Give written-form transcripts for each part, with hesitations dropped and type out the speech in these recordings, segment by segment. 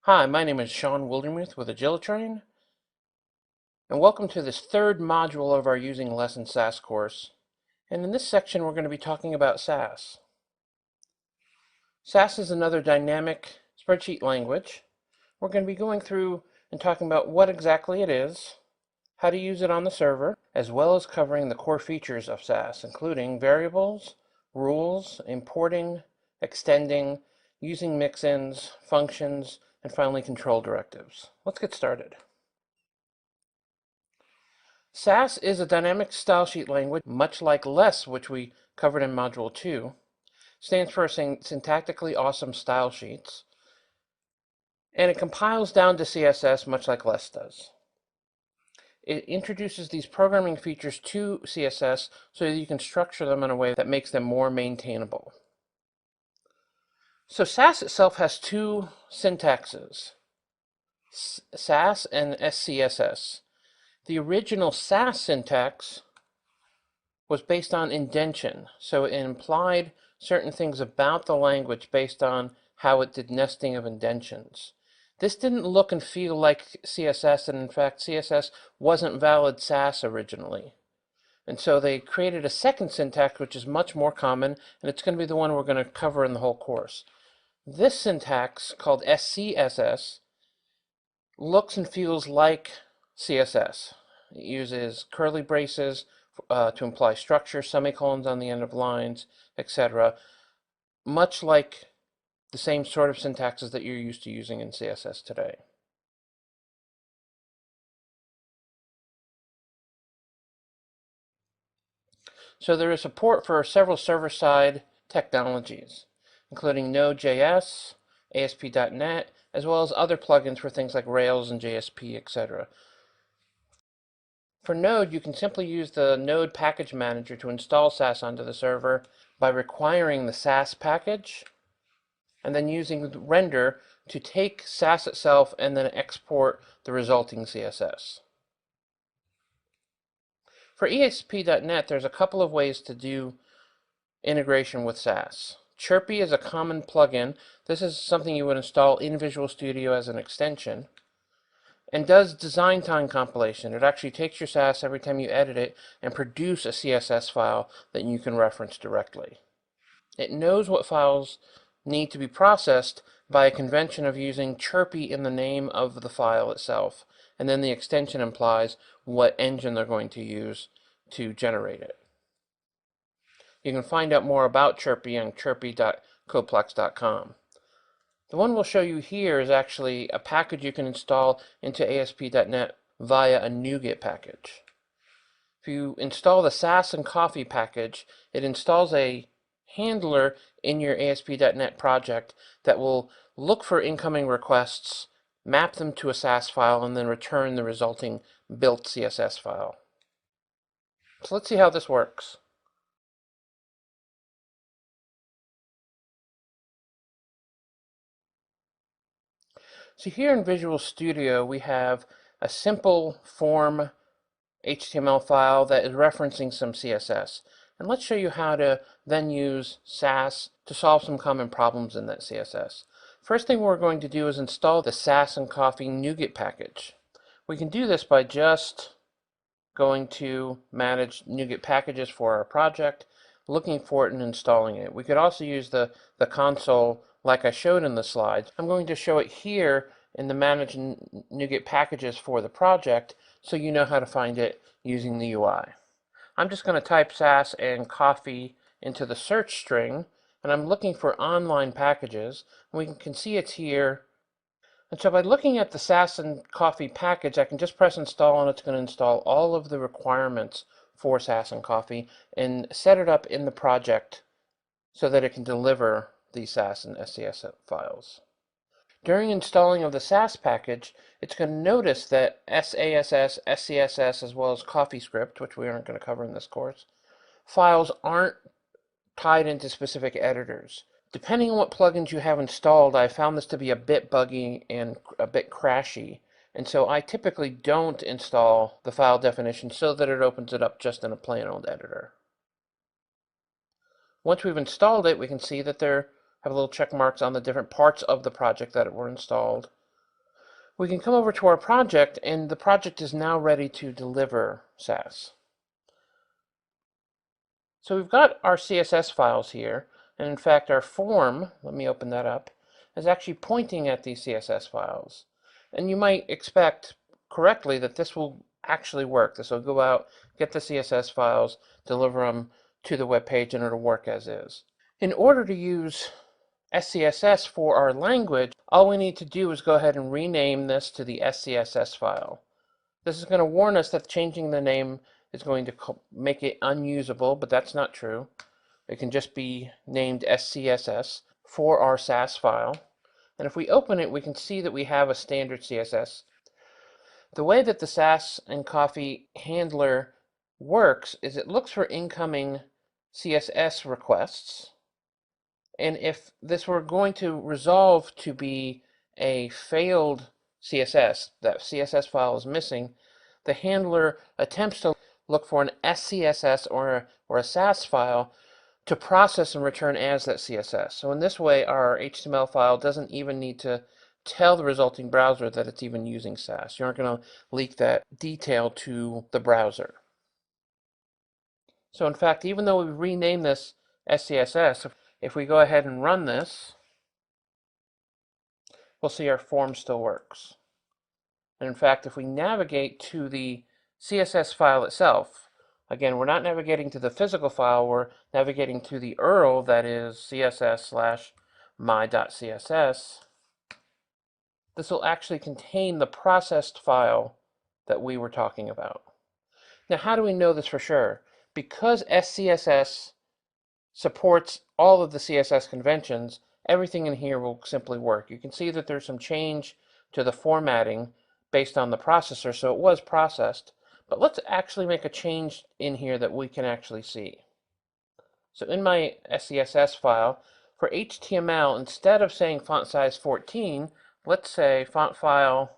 Hi, my name is Sean Wildermuth with Agilitrain, and welcome to this third module of our Using Less in SASS course. And in this section, we're going to be talking about SASS. SASS is another dynamic spreadsheet language. We're going to be going through and talking about what exactly it is, how to use it on the server, as well as covering the core features of SASS, including variables, rules, importing, extending, using mix-ins, functions, and finally control directives. Let's get started. SASS is a dynamic stylesheet language, much like LESS, which we covered in Module 2. Stands for Syntactically Awesome Style Sheets. And it compiles down to CSS, much like LESS does. It introduces these programming features to CSS so that you can structure them in a way that makes them more maintainable. So SASS itself has two syntaxes, SASS and SCSS. The original SASS syntax was based on indention, so it implied certain things about the language based on how it did nesting of indentions. This didn't look and feel like CSS, and in fact CSS wasn't valid SASS originally. And so they created a second syntax which is much more common, and it's going to be the one we're going to cover in the whole course. This syntax, called SCSS, looks and feels like CSS. It uses curly braces to imply structure, semicolons on the end of lines, etc. Much like the same sort of syntaxes that you're used to using in CSS today. So there is support for several server-side technologies, including Node.js, ASP.NET, as well as other plugins for things like Rails and JSP, etc. For Node, you can simply use the Node package manager to install SASS onto the server by requiring the SASS package and then using render to take SASS itself and then export the resulting CSS. For ASP.NET, there's a couple of ways to do integration with SASS. Chirpy is a common plugin. This is something you would install in Visual Studio as an extension, and does design time compilation. It actually takes your SASS every time you edit it and produce a CSS file that you can reference directly. It knows what files need to be processed by a convention of using Chirpy in the name of the file itself, and then the extension implies what engine they're going to use to generate it. You can find out more about Chirpy on chirpy.coplex.com. The one we'll show you here is actually a package you can install into ASP.NET via a NuGet package. If you install the SassAndCoffee package, it installs a handler in your ASP.NET project that will look for incoming requests, map them to a SASS file, and then return the resulting built CSS file. So let's see how this works. So here in Visual Studio, we have a simple form HTML file that is referencing some CSS. And let's show you how to then use SASS to solve some common problems in that CSS. First thing we're going to do is install the SassAndCoffee NuGet package. We can do this by just going to manage NuGet packages for our project, looking for it and installing it. We could also use the console like I showed in the slides. I'm going to show it here in the manage NuGet packages for the project so you know how to find it using the UI. I'm just going to type SassAndCoffee into the search string, and I'm looking for online packages. We can see it's here. And so by looking at the SassAndCoffee package, I can just press install, and it's going to install all of the requirements for SassAndCoffee and set it up in the project so that it can deliver the SASS and SCSS files. During installing of the SASS package, it's going to notice that SASS, SCSS, as well as CoffeeScript, which we aren't going to cover in this course, files aren't tied into specific editors. Depending on what plugins you have installed, I found this to be a bit buggy and a bit crashy, and so I typically don't install the file definition so that it opens it up just in a plain old editor. Once we've installed it, we can see that there have little check marks on the different parts of the project that were installed. We can come over to our project, and the project is now ready to deliver SASS. So we've got our CSS files here, and in fact our form, let me open that up, is actually pointing at these CSS files. And you might expect correctly that this will actually work. This will go out, get the CSS files, deliver them to the web page, and it'll work as is. In order to use SCSS for our language, all we need to do is go ahead and rename this to the SCSS file. This is going to warn us that changing the name is going to make it unusable, but that's not true. It can just be named SCSS for our SASS file. And if we open it, we can see that we have a standard CSS. The way that the SassAndCoffee handler works is it looks for incoming CSS requests. And if this were going to resolve to be a failed CSS, that CSS file is missing, the handler attempts to look for an SCSS or a SASS file to process and return as that CSS. So in this way, our HTML file doesn't even need to tell the resulting browser that it's even using SASS. You aren't going to leak that detail to the browser. So in fact, even though we rename this SCSS, if we go ahead and run this, we'll see our form still works. And in fact, if we navigate to the CSS file itself, again, we're not navigating to the physical file, we're navigating to the URL that is css/my.css. This will actually contain the processed file that we were talking about. Now, how do we know this for sure? Because SCSS supports all of the CSS conventions, everything in here will simply work. You can see that there's some change to the formatting based on the processor, so it was processed. But let's actually make a change in here that we can actually see. So in my SCSS file, for HTML, instead of saying font size 14, let's say font file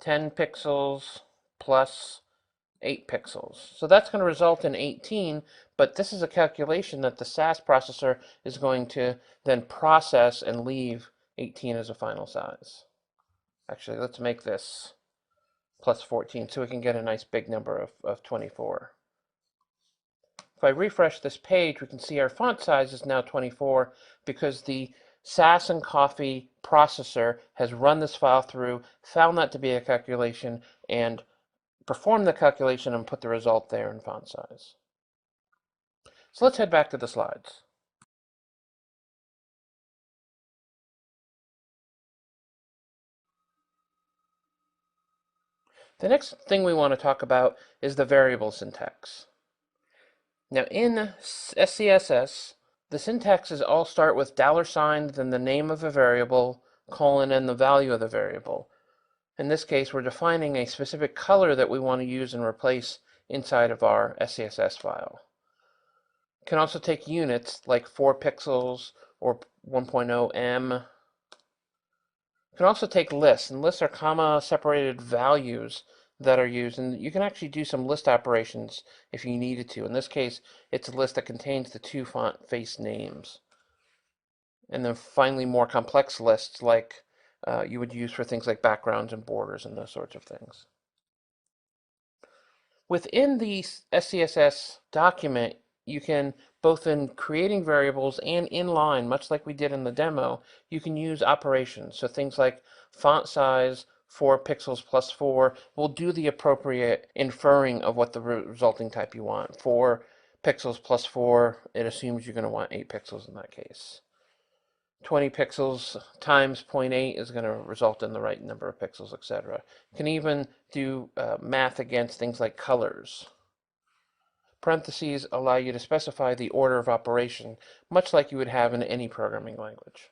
10 pixels plus 8 pixels. So that's going to result in 18, but this is a calculation that the SASS processor is going to then process and leave 18 as a final size. Actually, let's make this plus 14 so we can get a nice big number of 24. If I refresh this page, we can see our font size is now 24 because the SassAndCoffee processor has run this file through, found that to be a calculation, and perform the calculation and put the result there in font size. So let's head back to the slides. The next thing we want to talk about is the variable syntax. Now in SCSS, the syntaxes all start with $, then the name of a variable, colon, and the value of the variable. In this case, we're defining a specific color that we want to use and replace inside of our SCSS file. You can also take units like 4 pixels or 1.0 em. You can also take lists, and lists are comma-separated values that are used, and you can actually do some list operations if you needed to. In this case, it's a list that contains the 2 font face names. And then finally, more complex lists like you would use for things like backgrounds and borders and those sorts of things. Within the SCSS document, you can, both in creating variables and inline, much like we did in the demo, you can use operations. So things like font size, 4 pixels plus 4, will do the appropriate inferring of what the resulting type you want. 4 pixels plus 4, it assumes you're going to want 8 pixels in that case. 20 pixels times 0.8 is going to result in the right number of pixels, etc. You can even do math against things like colors. Parentheses allow you to specify the order of operation, much like you would have in any programming language.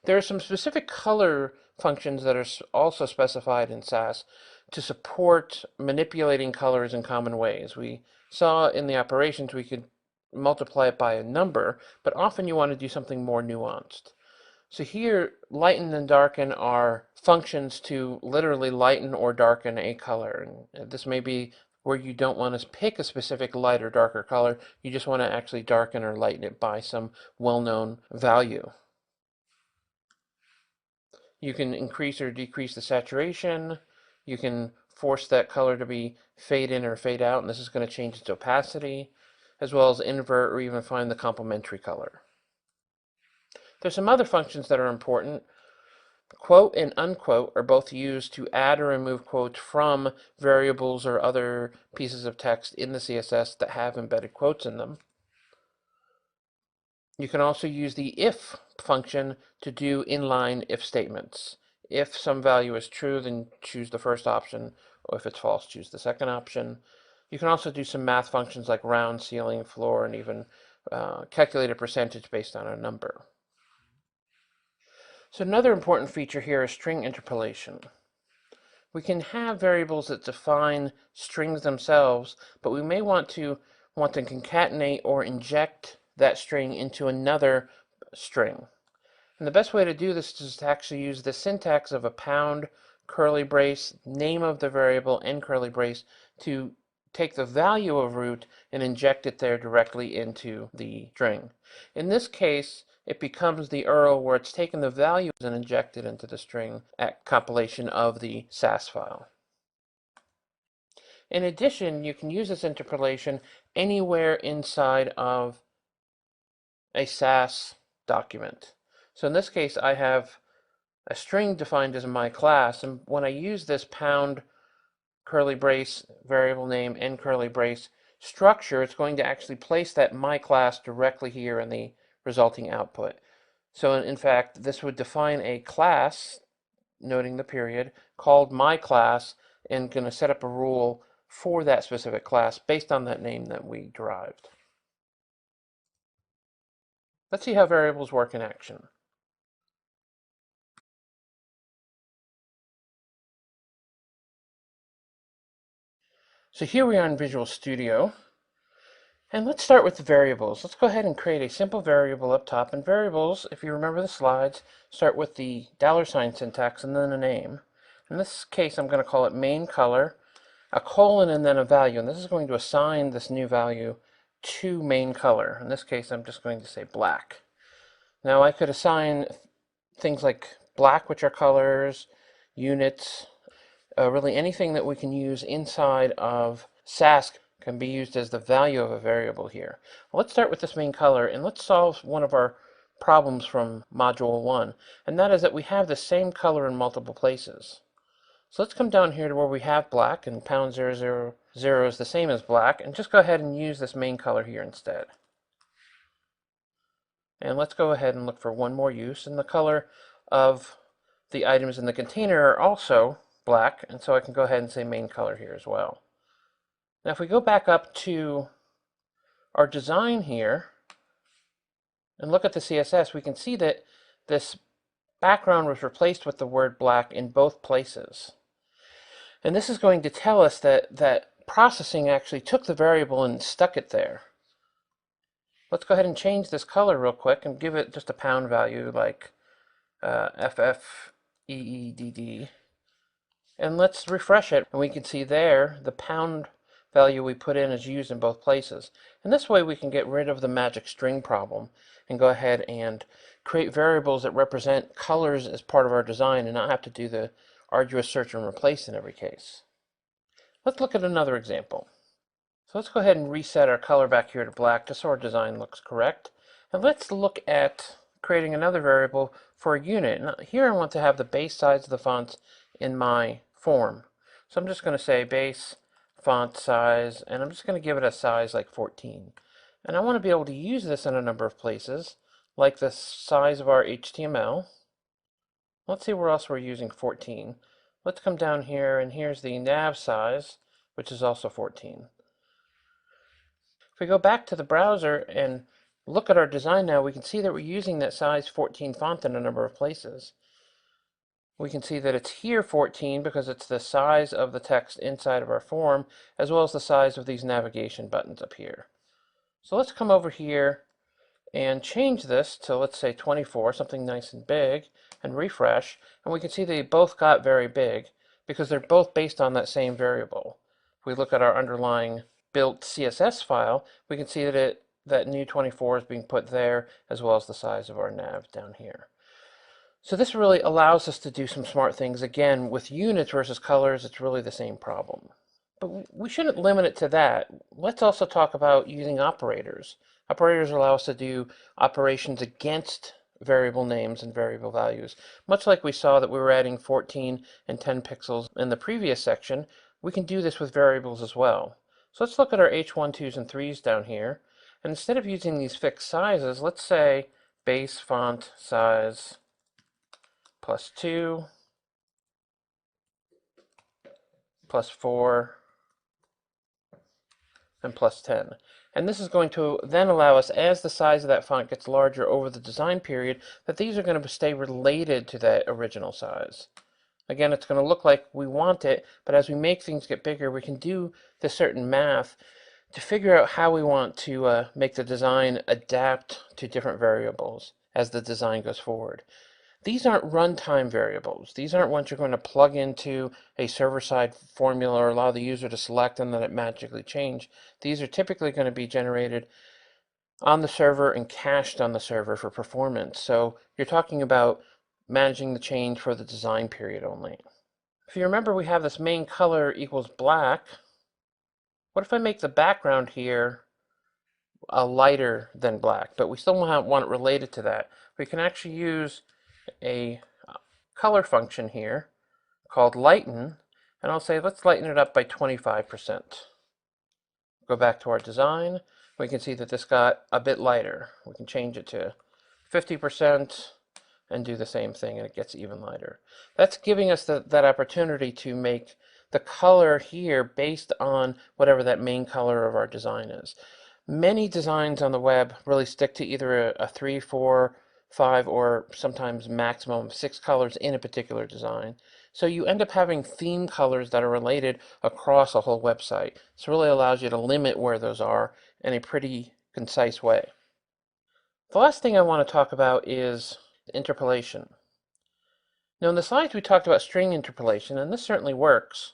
There are some specific color functions that are also specified in SASS to support manipulating colors in common ways. We saw in the operations we could multiply it by a number, but often you want to do something more nuanced. So here, lighten and darken are functions to literally lighten or darken a color. And this may be where you don't want to pick a specific light or darker color, you just want to actually darken or lighten it by some well-known value. You can increase or decrease the saturation. You can force that color to be fade in or fade out, and this is going to change its opacity, as well as invert or even find the complementary color. There's some other functions that are important. Quote and unquote are both used to add or remove quotes from variables or other pieces of text in the CSS that have embedded quotes in them. You can also use the if function to do inline if statements. If some value is true, then choose the first option, or if it's false, choose the second option. You can also do some math functions like round, ceiling, floor, and even calculate a percentage based on a number. So another important feature here is string interpolation. We can have variables that define strings themselves, but we may want to concatenate or inject that string into another string. And the best way to do this is to actually use the syntax of a pound, curly brace, name of the variable, and curly brace to take the value of root and inject it there directly into the string. In this case, it becomes the URL where it's taken the values and injected into the string at compilation of the SASS file. In addition, you can use this interpolation anywhere inside of a SASS document. So in this case, I have a string defined as my class, and when I use this pound curly brace variable name and curly brace structure, it's going to actually place that my class directly here in the resulting output. So in fact, this would define a class, noting the period, called my class, and going to set up a rule for that specific class based on that name that we derived. Let's see how variables work in action. So here we are in Visual Studio. And let's start with the variables. Let's go ahead and create a simple variable up top. And variables, if you remember the slides, start with the $ syntax and then a name. In this case, I'm going to call it main color, a colon, and then a value. And this is going to assign this new value to main color. In this case, I'm just going to say black. Now I could assign things like black, which are colors, units, really anything that we can use inside of SASS can be used as the value of a variable here. Well, let's start with this main color, and let's solve one of our problems from Module 1, and that is that we have the same color in multiple places. So let's come down here to where we have black, and #000 is the same as black, and just go ahead and use this main color here instead. And let's go ahead and look for one more use, and the color of the items in the container are also black, and so I can go ahead and say main color here as well. Now if we go back up to our design here and look at the CSS, we can see that this background was replaced with the word black in both places. And this is going to tell us that processing actually took the variable and stuck it there. Let's go ahead and change this color real quick and give it just a pound value like FFEEDD. And let's refresh it, and we can see there the pound value we put in is used in both places. And this way we can get rid of the magic string problem and go ahead and create variables that represent colors as part of our design and not have to do the arduous search and replace in every case. Let's look at another example. So let's go ahead and reset our color back here to black just so our design looks correct. And let's look at creating another variable for a unit. Now, here I want to have the base size of the fonts in my form. So I'm just going to say base font size, and I'm just going to give it a size like 14. And I want to be able to use this in a number of places, like the size of our HTML. Let's see where else we're using 14. Let's come down here, and here's the nav size, which is also 14. If we go back to the browser and look at our design now, we can see that we're using that size 14 font in a number of places. We can see that it's here 14 because it's the size of the text inside of our form, as well as the size of these navigation buttons up here. So let's come over here and change this to, let's say, 24, something nice and big, and refresh, and we can see they both got very big because they're both based on that same variable. If we look at our underlying built CSS file, we can see that new 24 is being put there, as well as the size of our nav down here. So this really allows us to do some smart things. Again, with units versus colors, it's really the same problem. But we shouldn't limit it to that. Let's also talk about using operators. Operators allow us to do operations against variable names and variable values. Much like we saw that we were adding 14 and 10 pixels in the previous section, we can do this with variables as well. So let's look at our H1, 2s, and 3s down here. And instead of using these fixed sizes, let's say base font size plus 2 plus 4 and plus 10. And this is going to then allow us, as the size of that font gets larger over the design period, that these are going to stay related to that original size. Again, it's going to look like we want it, but as we make things get bigger, we can do this certain math to figure out how we want to make the design adapt to different variables as the design goes forward. These aren't runtime variables. These aren't ones you're going to plug into a server-side formula or allow the user to select and then it magically change. These are typically going to be generated on the server and cached on the server for performance. So you're talking about managing the change for the design period only. If you remember, we have this main color equals black. What if I make the background here lighter than black, but we still want it related to that? We can actually use a color function here called lighten, and I'll say let's lighten it up by 25%. Go back to our design. We can see that this got a bit lighter. We can change it to 50% and do the same thing, and it gets even lighter. That's giving us that opportunity to make the color here based on whatever that main color of our design is. Many designs on the web really stick to either a 3, 4, 5, or sometimes maximum of 6 colors in a particular design. So you end up having theme colors that are related across a whole website. So it really allows you to limit where those are in a pretty concise way. The last thing I want to talk about is interpolation. Now in the slides we talked about string interpolation, and this certainly works.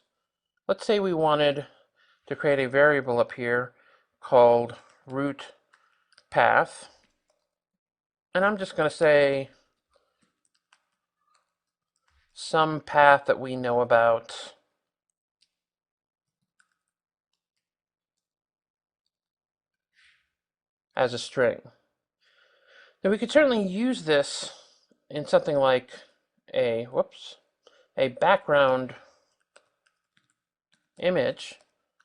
Let's say we wanted to create a variable up here called root path. And I'm just going to say some path that we know about as a string. Now we could certainly use this in something like a background image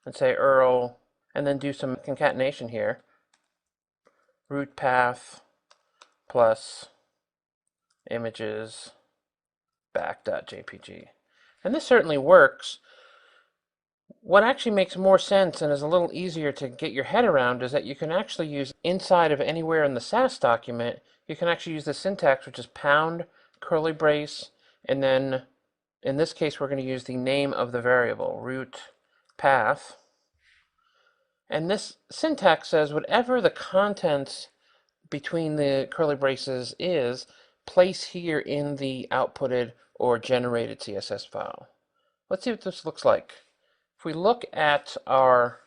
and say URL and then do some concatenation here. Root path plus images back.jpg. And this certainly works. What actually makes more sense and is a little easier to get your head around is that you can actually use inside of anywhere in the SASS document, you can actually use the syntax, which is pound, curly brace, and then in this case we're going to use the name of the variable, root path. And this syntax says whatever the contents between the curly braces is, place here in the outputted or generated CSS file. Let's see what this looks like. If we look at our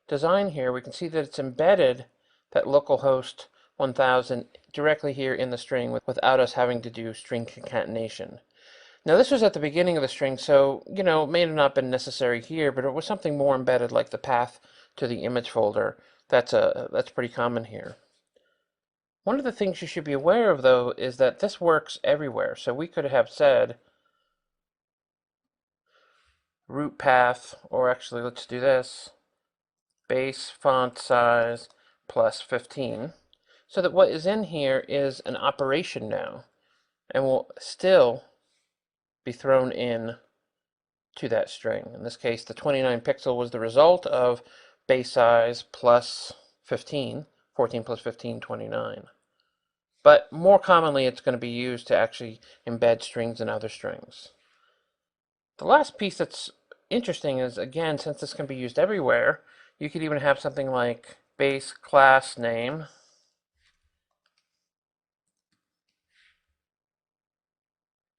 design here, we can see that it's embedded that localhost 1000 directly here in the string without us having to do string concatenation. Now this was at the beginning of the string, so it may have not been necessary here, but it was something more embedded like the path to the image folder. That's pretty common here. One of the things you should be aware of, though, is that this works everywhere. So we could have said root path, or actually let's do this, base font size plus 15, so that what is in here is an operation now, and will still be thrown in to that string. In this case, the 29 pixel was the result of base size plus 15, 14 plus 15, 29. But more commonly, it's going to be used to actually embed strings in other strings. The last piece that's interesting is, again, since this can be used everywhere, you could even have something like base class name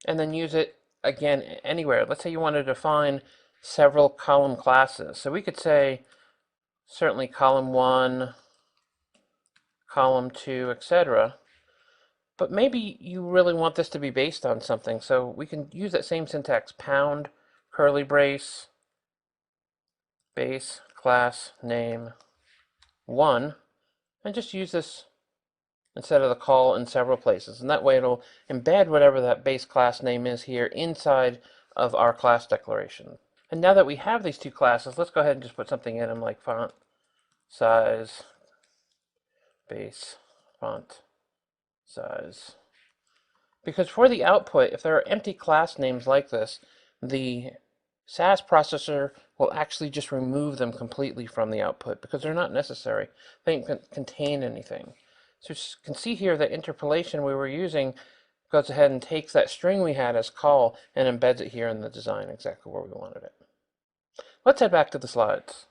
and then use it again anywhere. Let's say you want to define several column classes. So we could say certainly column 1, column 2, etc. But maybe you really want this to be based on something, so we can use that same syntax, pound, curly brace, base, class, name, 1, and just use this instead of the call in several places. And that way it'll embed whatever that base class name is here inside of our class declaration. And now that we have these two classes, let's go ahead and just put something in them like font, size, base, font, size. Because for the output, if there are empty class names like this, the SAS processor will actually just remove them completely from the output because they're not necessary. They don't contain anything. So you can see here that interpolation we were using goes ahead and takes that string we had as call and embeds it here in the design exactly where we wanted it. Let's head back to the slides.